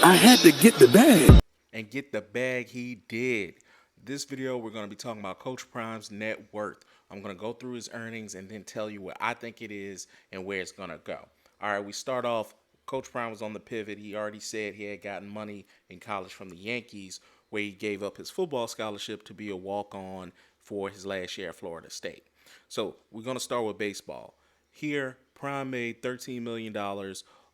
I had to get the bag. And get the bag he did. This video, we're going to be talking about Coach Prime's net worth. I'm going to go through his earnings and then tell you what I think it is and where it's going to go. All right, we start off. Coach Prime was on the pivot. He already said he had gotten money in college from the Yankees, where he gave up his football scholarship to be a walk-on for his last year at Florida State. So we're going to start with baseball. Here, Prime made $13 million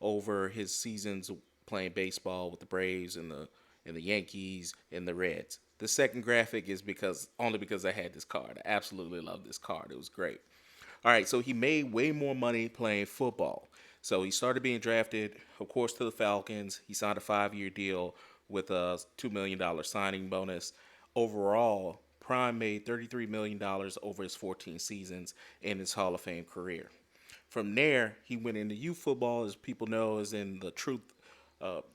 over his seasons playing baseball with the Braves and the Yankees and the Reds. The second graphic is because I had this card. I absolutely love this card. It was great. All right, so he made way more money playing football. So he started being drafted, of course, to the Falcons. He signed a 5-year deal with a $2 million signing bonus. Overall, Prime made $33 million over his 14 seasons in his Hall of Fame career. From there, he went into youth football, as people know, is in the Truth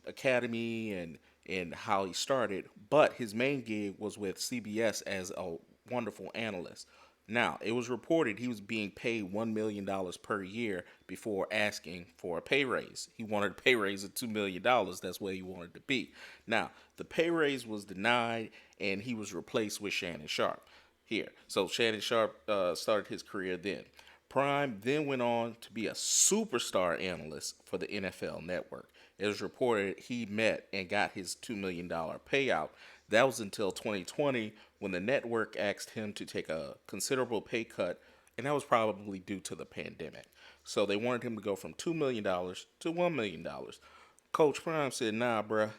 Academy and how he started. But his main gig was with CBS as a wonderful analyst. Now, it was reported he was being paid $1 million per year before asking for a pay raise. He wanted a pay raise of $2 million. That's where he wanted to be. Now, the pay raise was denied, and he was replaced with Shannon Sharpe here. So Shannon Sharpe started his career then. Prime then went on to be a superstar analyst for the NFL Network. It was reported he met and got his $2 million payout. That was until 2020 when the network asked him to take a considerable pay cut, and that was probably due to the pandemic. So they wanted him to go from $2 million to $1 million. Coach Prime said, nah, bruh,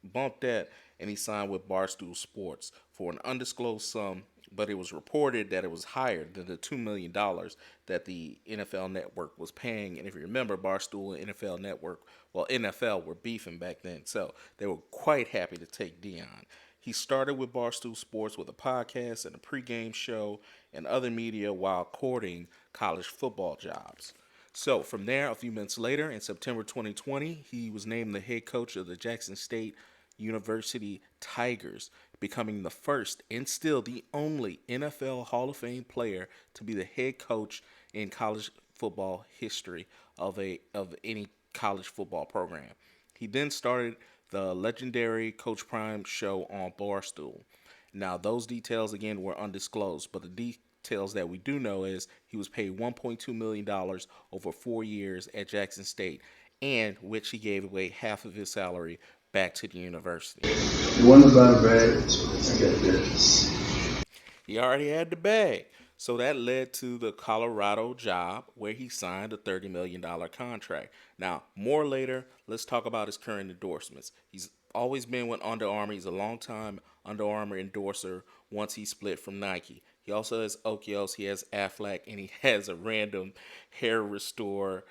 bump that, and he signed with Barstool Sports for an undisclosed sum, but it was reported that it was higher than the $2 million that the NFL Network was paying. And if you remember, Barstool and NFL Network, well, NFL were beefing back then, so they were quite happy to take Deion. He started with Barstool Sports with a podcast and a pregame show and other media while courting college football jobs. So from there, a few months later, in September 2020, he was named the head coach of the Jackson State University Tigers, becoming the first and still the only NFL Hall of Fame player to be the head coach in college football history of any college football program. He then started the legendary Coach Prime show on Barstool. Now, those details again were undisclosed, but the details that we do know is he was paid $1.2 million over 4 years at Jackson State, and which he gave away half of his salary back to the university. You want to buy the bag? I got this. He already had the bag. So that led to the Colorado job where he signed a $30 million contract. Now, more later, let's talk about his current endorsements. He's always been with Under Armour. He's a long-time Under Armour endorser once he split from Nike. He also has oikos, he has aflac, and he has a random hair restore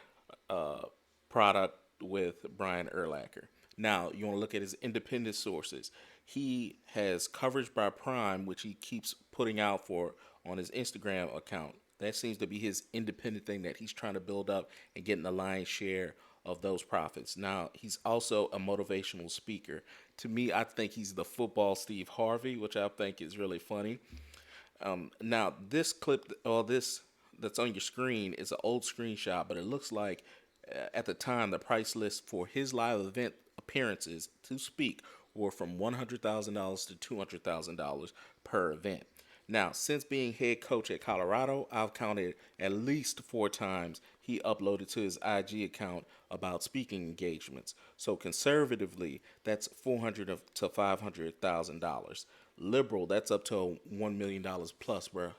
uh, product with Brian Urlacher. Now, you want to look at his independent sources. He has coverage by Prime, which he keeps putting out for on his Instagram account. That seems to be his independent thing that he's trying to build up and getting the lion's share of those profits. Now, he's also a motivational speaker. To me, I think he's the football Steve Harvey, which I think is really funny. Now, this clip, or this that's on your screen, is an old screenshot, but it looks like at the time the price list for his live event appearances to speak were from $100,000 to $200,000 per event. Now, since being head coach at Colorado, I've counted at least 4 times he uploaded to his IG account about speaking engagements. So conservatively, that's $400 to $500,000. Liberal, that's up to $1 million plus, where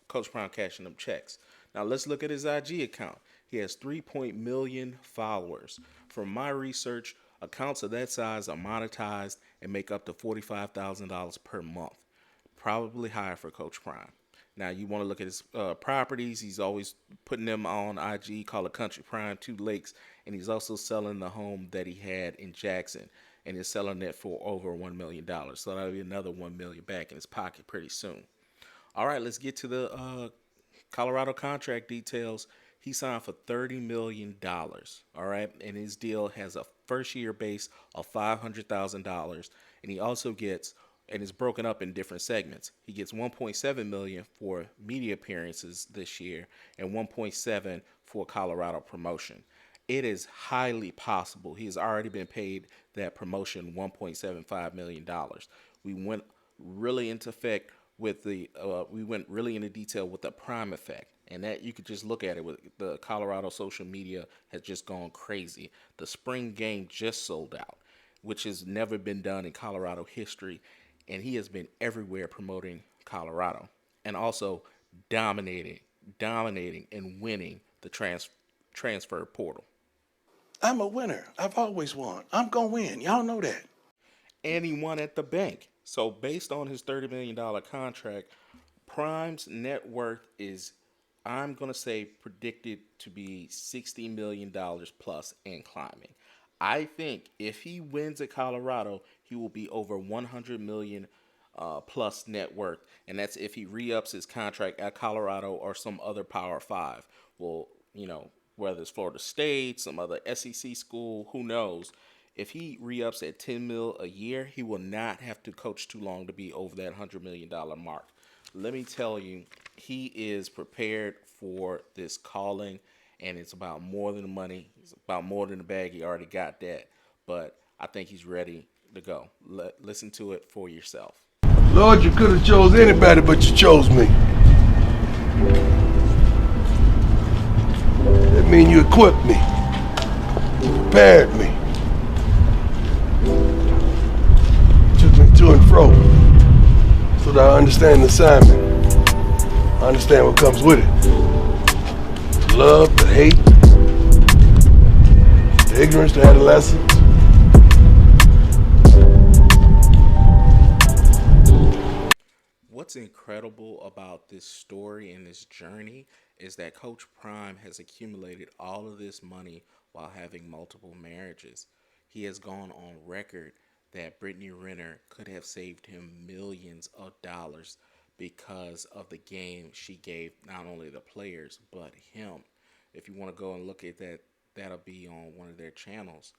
Coach Prime cashing them checks. Now let's look at his IG account. He has 3 million followers. From my research, accounts of that size are monetized and make up to $45,000 per month. Probably higher for Coach Prime. Now you want to look at his properties. He's always putting them on IG, call it Country Prime, 2 lakes, and he's also selling the home that he had in Jackson, and is selling it for over $1 million. So that'll be another $1 million back in his pocket pretty soon. All right, let's get to the Colorado contract details. He signed for $30 million. All right, and his deal has a first year base of $500,000, and he also gets, and it's broken up in different segments. He gets 1.7 million for media appearances this year and 1.7 for Colorado promotion. it is highly possible he has already been paid that promotion $1.75 million. We went really into effect with we went really into detail with the prime effect, and that you could just look at it with the Colorado social media has just gone crazy. The spring game just sold out, which has never been done in Colorado history, and he has been everywhere promoting Colorado and also dominating, dominating and winning the transfer portal. I'm a winner. I've always won. I'm going to win. Y'all know that. And he won at the bank. So based on his $30 million contract, Prime's net worth is, I'm gonna say, predicted to be $60 million plus and climbing. I think if he wins at Colorado, he will be over 100 million plus net worth, and that's if he re-ups his contract at Colorado or some other Power Five. Well, whether it's Florida State, some other SEC school, who knows? If he re-ups at 10 mil a year, he will not have to coach too long to be over that $100 million mark. Let me tell you, he is prepared for this calling, and it's about more than the money. It's about more than the bag. He already got that, but I think he's ready to go. Listen to it for yourself. Lord, you could have chose anybody, but you chose me. That means you equipped me, prepared me, took me to and fro, so that I understand the assignment. I understand what comes with it. The love, the hate, the ignorance, the adolescence. What's incredible about this story and this journey is that Coach Prime has accumulated all of this money while having multiple marriages. He has gone on record that Brittany Renner could have saved him millions of dollars because of the game she gave not only the players but him. If you want to go and look at that, that'll be on one of their channels.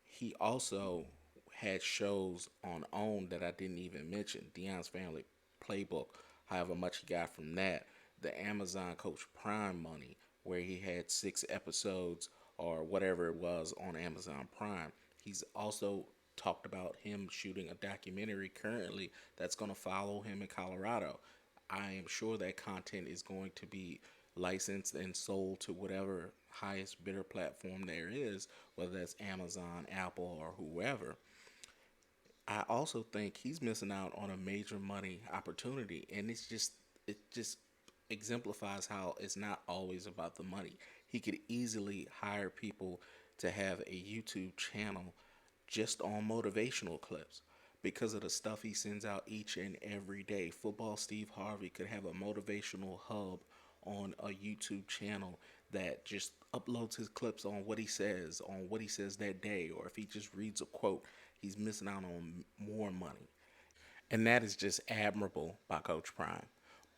He also had shows on OWN that I didn't even mention. Deion's Family Playbook, however much he got from that. The Amazon Coach Prime money, where he had 6 episodes or whatever it was on Amazon Prime. He's also talked about him shooting a documentary currently that's going to follow him in Colorado. I am sure that content is going to be licensed and sold to whatever highest bidder platform there is, whether that's Amazon, Apple, or whoever. I also think he's missing out on a major money opportunity, and it just exemplifies how it's not always about the money. He could easily hire people to have a YouTube channel just on motivational clips because of the stuff he sends out each and every day. Football Steve Harvey could have a motivational hub on a YouTube channel that just uploads his clips on what he says that day, or if he just reads a quote, he's missing out on more money. And that is just admirable by Coach Prime.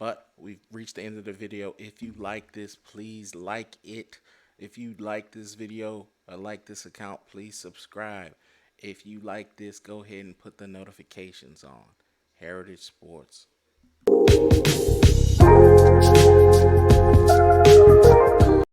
But we've reached the end of the video. If you like this, please like it. If you like this video or like this account, please subscribe. If you like this, go ahead and put the notifications on. Heritage Sports.